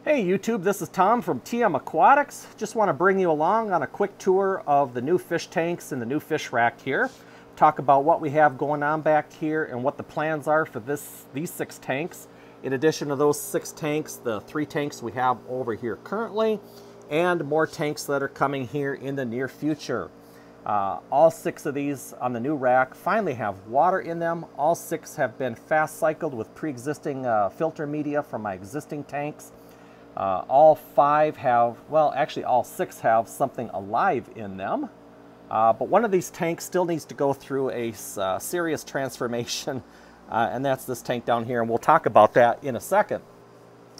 Hey YouTube, this is Tom from TM Aquatics. Just want to bring you along on a quick tour of the new fish tanks and the new fish rack here. Talk about what we have going on back here and what the plans are for these 6 tanks. In addition to those 6 tanks, the 3 tanks we have over here currently, and more tanks that are coming here in the near future. All 6 of these on the new rack finally have water in them. All 6 have been fast cycled with pre-existing filter media from my existing tanks. All 5 have, well, actually all 6 have something alive in them. But one of these tanks still needs to go through a serious transformation, and that's this tank down here, and we'll talk about that in a second.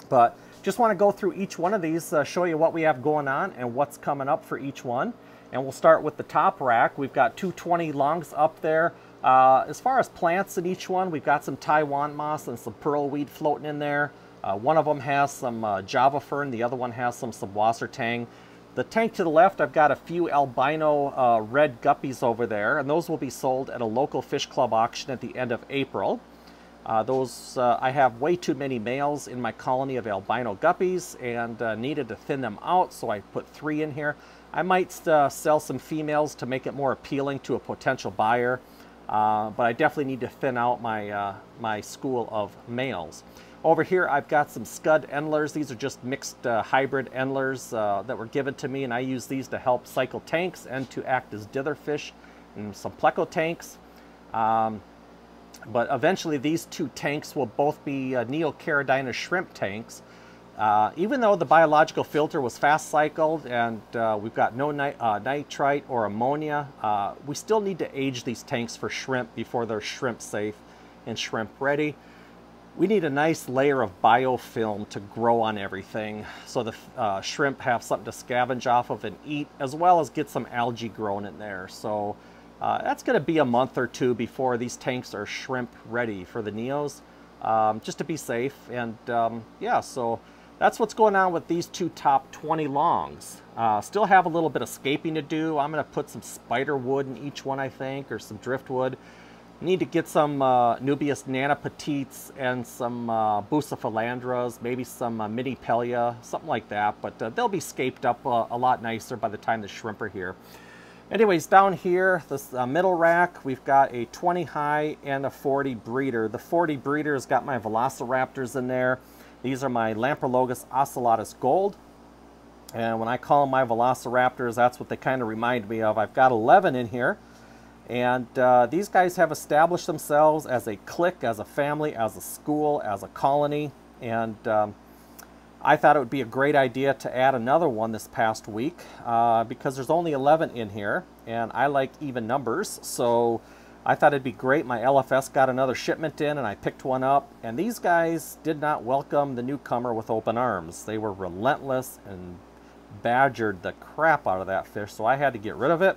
But just want to go through each one of these, show you what we have going on and what's coming up for each one. And we'll start with the top rack. We've got 220 longs up there. As far as plants in each one, we've got some Taiwan moss and some pearlweed floating in there. One of them has some Java fern, the other one has some subwasser tang. The tank to the left, I've got a few albino red guppies over there, and those will be sold at a local fish club auction at the end of April. I have way too many males in my colony of albino guppies and needed to thin them out, so I put 3 in here. I might sell some females to make it more appealing to a potential buyer, but I definitely need to thin out my school of males. Over here I've got some scud endlers. These are just mixed hybrid endlers that were given to me, and I use these to help cycle tanks and to act as dither fish in some pleco tanks. But eventually these 2 tanks will both be Neocaridina shrimp tanks. Even though the biological filter was fast cycled and we've got no nitrite or ammonia, we still need to age these tanks for shrimp before they're shrimp safe and shrimp ready. We need a nice layer of biofilm to grow on everything so the shrimp have something to scavenge off of and eat, as well as get some algae grown in there. So that's going to be a month or 2 before these tanks are shrimp ready for the Neos, just to be safe. And yeah, so that's what's going on with these 2 top 20 longs. Still have a little bit of scaping to do. I'm going to put some spider wood in each one, I think, or some driftwood. Need to get some Nubius nanopetites and some bucephalandras, maybe some mini pelia, something like that. But they'll be scaped up a lot nicer by the time the shrimp are here. Anyways, down here, this middle rack, we've got a 20 high and a 40 breeder. The 40 breeder has got my velociraptors in there. These are my Lamprologus Ocellatus Gold. And when I call them my velociraptors, that's what they kind of remind me of. I've got 11 in here. And these guys have established themselves as a clique, as a family, as a school, as a colony. And I thought it would be a great idea to add another one this past week because there's only 11 in here, and I like even numbers. So I thought it'd be great. My LFS got another shipment in, and I picked one up. And these guys did not welcome the newcomer with open arms. They were relentless and badgered the crap out of that fish, so I had to get rid of it.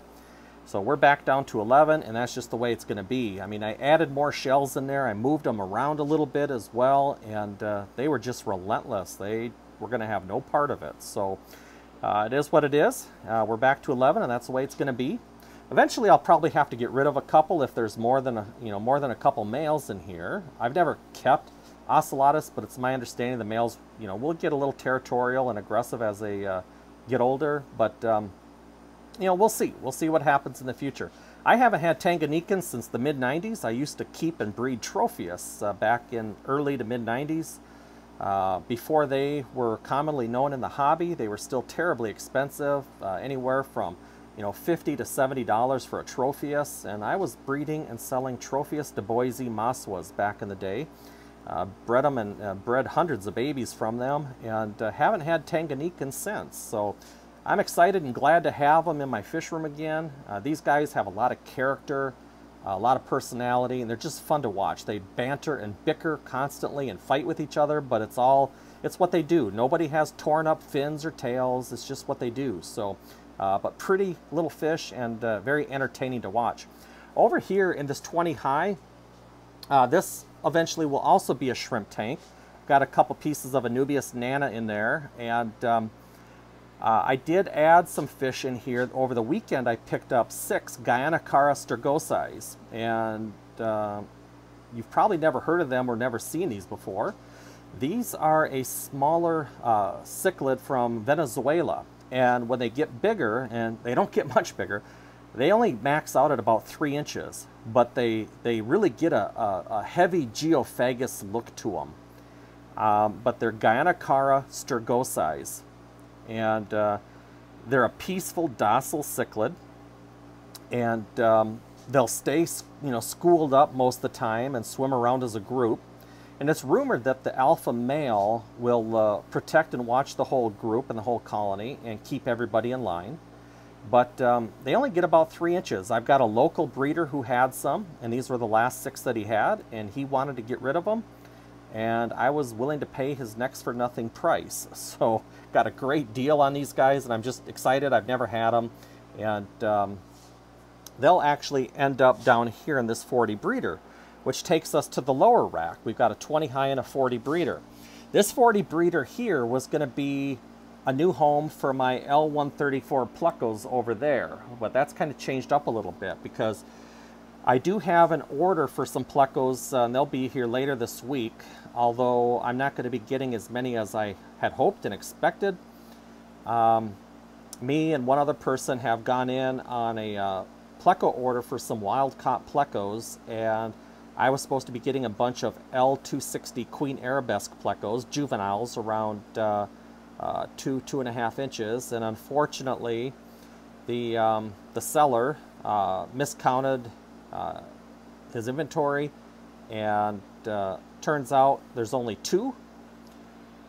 So we're back down to 11, and that's just the way it's going to be. I mean, I added more shells in there. I moved them around a little bit as well, and they were just relentless. They were going to have no part of it. So it is what it is. We're back to 11, and that's the way it's going to be. Eventually, I'll probably have to get rid of a couple if there's more than a couple males in here. I've never kept Ocellatus, but it's my understanding the males, will get a little territorial and aggressive as they get older. But we'll see. We'll see what happens in the future. I haven't had Tanganicans since the mid-90s. I used to keep and breed Tropheus back in early to mid-90s. Before they were commonly known in the hobby, they were still terribly expensive, anywhere from $50 to $70 for a Tropheus. And I was breeding and selling Tropheus de Boise Maswas back in the day. Bred them and bred hundreds of babies from them, and haven't had Tanganicans since. So I'm excited and glad to have them in my fish room again. These guys have a lot of character, a lot of personality, and they're just fun to watch. They banter and bicker constantly and fight with each other, but it's what they do. Nobody has torn up fins or tails. It's just what they do. So, but pretty little fish and very entertaining to watch. Over here in this 20 high, this eventually will also be a shrimp tank. Got a couple pieces of Anubias nana in there, and I did add some fish in here. Over the weekend, I picked up 6 Guyanacara stergosis, and you've probably never heard of them or never seen these before. These are a smaller cichlid from Venezuela, and when they get bigger, and they don't get much bigger, they only max out at about 3 inches, but they really get a heavy geophagous look to them. But they're Guianacara sturgosis, and they're a peaceful, docile cichlid, and they'll stay, schooled up most of the time and swim around as a group. And it's rumored that the alpha male will protect and watch the whole group and the whole colony and keep everybody in line. But they only get about 3 inches. I've got a local breeder who had some, and these were the last 6 that he had, and he wanted to get rid of them. And I was willing to pay his next for nothing price. So got a great deal on these guys, and I'm just excited. I've never had them. And they'll actually end up down here in this 40 breeder, which takes us to the lower rack. We've got a 20 high and a 40 breeder. This 40 breeder here was going to be a new home for my L134 Plecos over there, but that's kind of changed up a little bit because I do have an order for some Plecos, and they'll be here later this week, although I'm not going to be getting as many as I had hoped and expected. Me and one other person have gone in on a Pleco order for some wild-caught Plecos, and I was supposed to be getting a bunch of L260 Queen Arabesque Plecos, juveniles around 2.5 inches, and unfortunately the seller miscounted his inventory, and turns out there's only 2.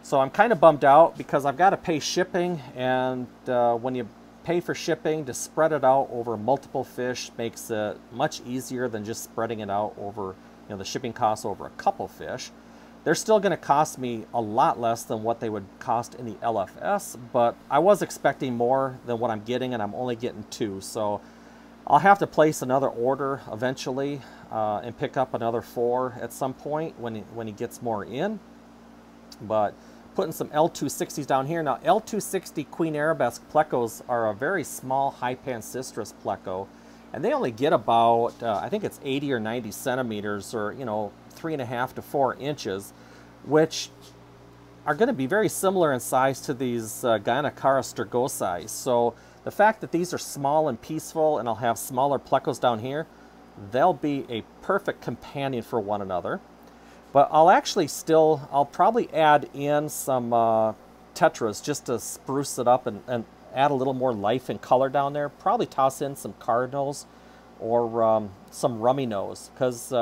So I'm kind of bummed out because I've got to pay shipping, and when you pay for shipping, to spread it out over multiple fish makes it much easier than just spreading it out over, the shipping costs over a couple fish. They're still going to cost me a lot less than what they would cost in the LFS, but I was expecting more than what I'm getting, and I'm only getting 2. So I'll have to place another order eventually and pick up another 4 at some point when he gets more in. But putting some L260s down here. Now, L260 Queen Arabesque Plecos are a very small high Pancistrus Pleco, and they only get about, I think it's 80 or 90 centimeters, or 3.5 to 4 inches, which are going to be very similar in size to these Guianacara sturgosis. So the fact that these are small and peaceful, and I'll have smaller Plecos down here, they'll be a perfect companion for one another. But I'll probably add in some tetras just to spruce it up and add a little more life and color down there. Probably toss in some cardinals or some rummy nose, because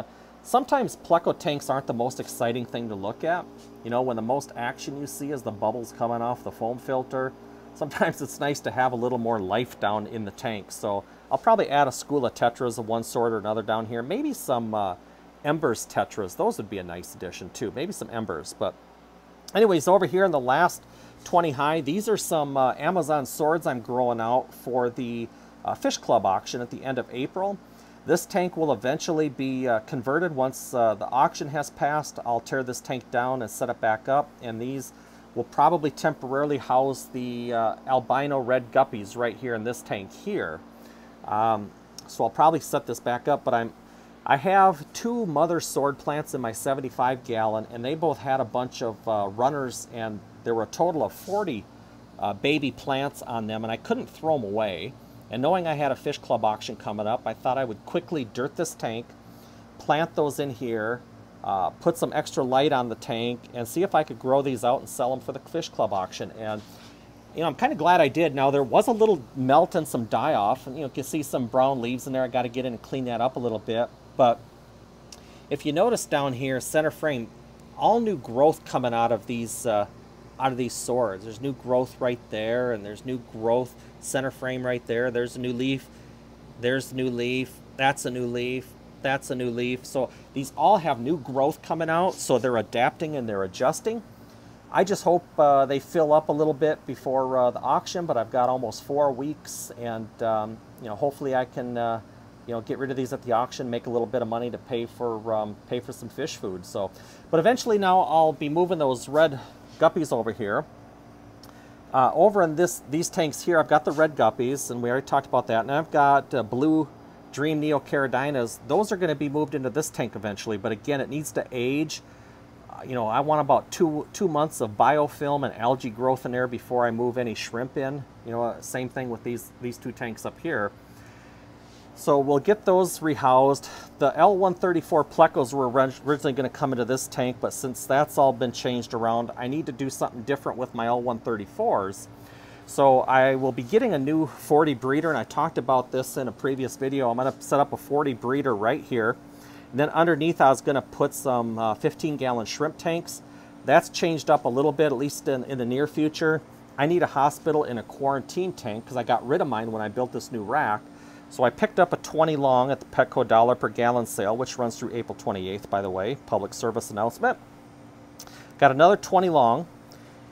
sometimes Pleco tanks aren't the most exciting thing to look at. When the most action you see is the bubbles coming off the foam filter. Sometimes it's nice to have a little more life down in the tank. So I'll probably add a school of tetras of one sort or another down here. Maybe some embers tetras. Those would be a nice addition too. Maybe some embers. But anyways, over here in the last 20 high, these are some Amazon swords I'm growing out for the Fish Club auction at the end of April. This tank will eventually be converted once the auction has passed. I'll tear this tank down and set it back up, and these will probably temporarily house the albino red guppies right here in this tank here. So I'll probably set this back up, but I have 2 mother sword plants in my 75 gallon, and they both had a bunch of runners, and there were a total of 40 baby plants on them, and I couldn't throw them away. And knowing I had a Fish Club auction coming up, I thought I would quickly dirt this tank, plant those in here, put some extra light on the tank, and see if I could grow these out and sell them for the Fish Club auction. And I'm kind of glad I did. Now, there was a little melt and some die-off, and you can see some brown leaves in there. I got to get in and clean that up a little bit. But if you notice down here, center frame, all new growth coming out of these swords. There's new growth right there, and there's new growth center frame right there. There's a new leaf. There's a new leaf. That's a new leaf. That's a new leaf. So these all have new growth coming out, so they're adapting and they're adjusting. I just hope they fill up a little bit before the auction, but I've got almost 4 weeks, and hopefully I can get rid of these at the auction, make a little bit of money to pay for some fish food. So, but eventually now I'll be moving those red guppies over here. Over in these tanks here, I've got the red guppies, and we already talked about that. And I've got blue Dream Neocaradinas. Those are going to be moved into this tank eventually, but again, it needs to age. you know, I want about two months of biofilm and algae growth in there before I move any shrimp in. You know, same thing with these two tanks up here. So we'll get those rehoused. The L134 Plecos were originally going to come into this tank, but since that's all been changed around, I need to do something different with my L134s. So I will be getting a new 40 breeder, and I talked about this in a previous video. I'm going to set up a 40 breeder right here. And then underneath I was going to put some 15-gallon shrimp tanks. That's changed up a little bit, at least in the near future. I need a hospital and a quarantine tank because I got rid of mine when I built this new rack. So I picked up a 20 long at the Petco $1 per gallon sale, which runs through April 28th, by the way, public service announcement. Got another 20 long,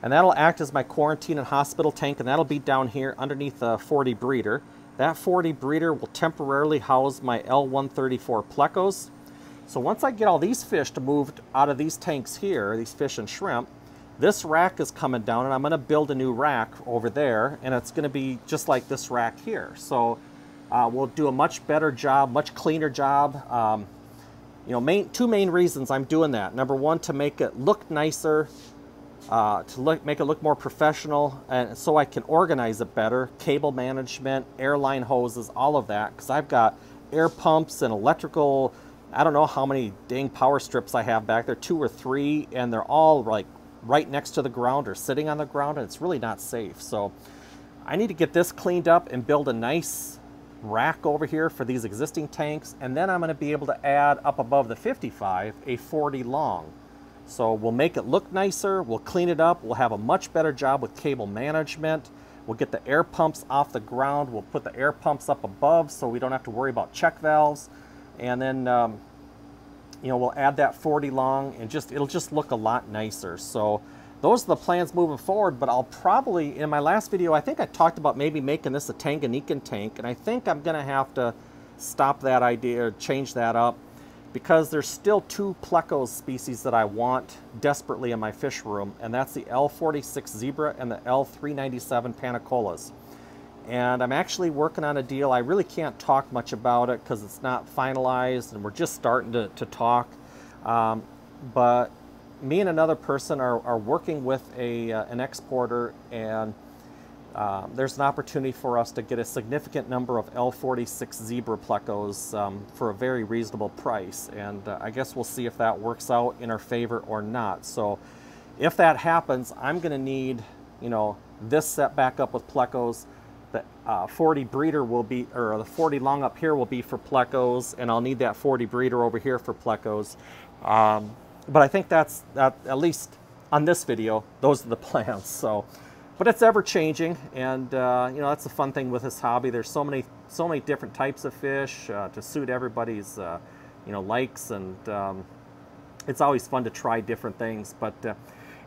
and that'll act as my quarantine and hospital tank, and that'll be down here underneath the 40 breeder. That 40 breeder will temporarily house my L134 Plecos. So once I get all these fish moved out of these tanks here, these fish and shrimp, this rack is coming down, and I'm going to build a new rack over there, and it's going to be just like this rack here. So we'll do a much better job, much cleaner job. You know, two main reasons I'm doing that. Number one, to make it look nicer, make it look more professional, and so I can organize it better. Cable management, airline hoses, all of that, because I've got air pumps and electrical. I don't know how many dang power strips I have back there, 2 or 3, and they're all like right next to the ground or sitting on the ground, and it's really not safe. So I need to get this cleaned up and build a nice rack over here for these existing tanks, and then I'm going to be able to add up above the 55 a 40 long. So we'll make it look nicer, we'll clean it up, we'll have a much better job with cable management, we'll get the air pumps off the ground, we'll put the air pumps up above so we don't have to worry about check valves, and then you know, we'll add that 40 long, and it'll just look a lot nicer. So those are the plans moving forward, but I'll probably, in my last video, I think I talked about maybe making this a Tanganyikan tank, and I think I'm going to have to stop that idea or change that up because there's still 2 Plecos species that I want desperately in my fish room, and that's the L46 Zebra and the L397 Panicolas. And I'm actually working on a deal. I really can't talk much about it because it's not finalized and we're just starting to talk. But me and another person are working with an exporter, and there's an opportunity for us to get a significant number of L46 Zebra Plecos for a very reasonable price. And I guess we'll see if that works out in our favor or not. So if that happens, I'm going to need, you know, this set back up with Plecos. The 40 breeder will be, or the 40 long up here will be for Plecos, and I'll need that 40 breeder over here for Plecos. But I think that's at least on this video, those are the plans. So, but it's ever changing, and you know, that's the fun thing with this hobby. There's so many different types of fish to suit everybody's you know, likes, and it's always fun to try different things. But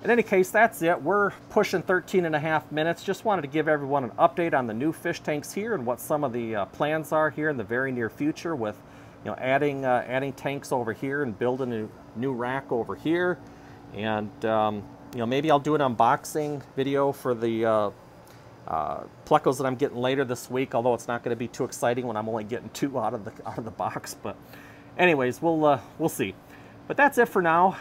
in any case, that's it. We're pushing 13.5 minutes. Just wanted to give everyone an update on the new fish tanks here and what some of the plans are here in the very near future with, you know, adding tanks over here and building a new rack over here. And you know, maybe I'll do an unboxing video for the Plecos that I'm getting later this week, although it's not going to be too exciting when I'm only getting 2 out of the box. But anyways, we'll see. But that's it for now.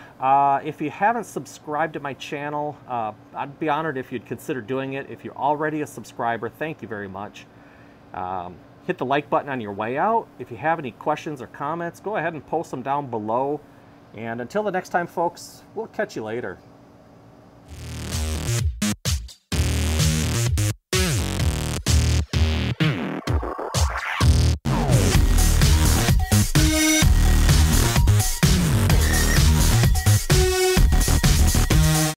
If you haven't subscribed to my channel, I'd be honored if you'd consider doing it. If you're already a subscriber, thank you very much. Hit the like button on your way out. If you have any questions or comments, go ahead and post them down below. And until the next time, folks, we'll catch you later.